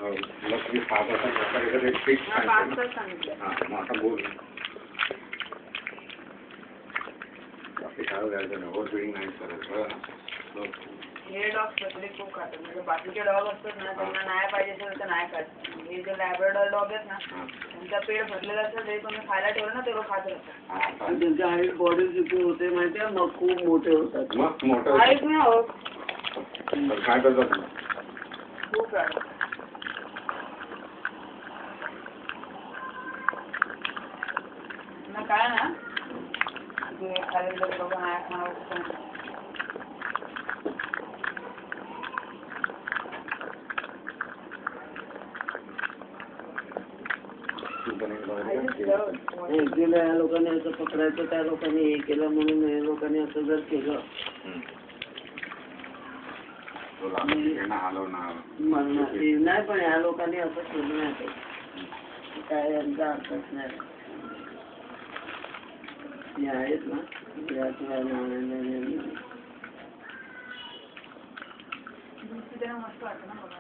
तुला तुम्ही 6 तासांचा एक फिक्स सांगितलं. हां, मग आता बोल. बाकी काय करायचं नाही, ओव्हर फीडिंग नाही करायचं. हे डॉग स्पेशली खूप खातात. म्हणजे बाकीचे डॉग असतात ना, त्यांना नाही पाहिजे असेल तर नाही खात. हे जे लॅब्राडॉर डॉग आहेत ना, त्यांचा पेट भरलेला असेल तरी तुम्ही खायला ठेवलं ना तेव्हा खात राहतात. त्यांच्या हाईट बॉडी किती होते माहिती आहे, मग खूप मोठे होतात. मग मोठं हाईट नाही होत. काय करतात खूप राहतात. काय ना ते खाली लोक नाही खाणार. गेल्या या लोकांनी असं पकडायचं, त्या लोकांनी हे केलं म्हणून हे लोकांनी असं जर केलं नाही, पण या लोकांनी असं केलं नाही, काय यांचा अर्थच नाही. हे आहेत ना मस्त वाटतं ना बघा.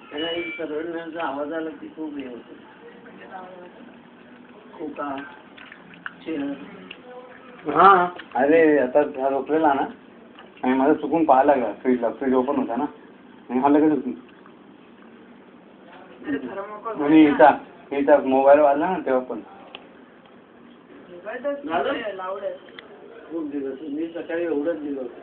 त्याला एक सरळण्याचा आवाज आला की खूप हे होतं. खोका हा, अरे आता झोपलेला ना आणि माझं चुकून पाहायला गेला फ्रीज ओपन होता ना आणि हा लगेच होती आणि हिचा मोबाईल वाजला ना तेव्हा पण खूप दिवस मी सकाळी एवढंच दिलं होतं.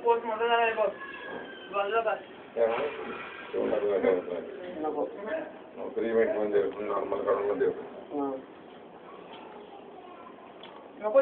पोस्ट मोठा झाला आहे बघ. नॉर्मल काढून मध्ये नको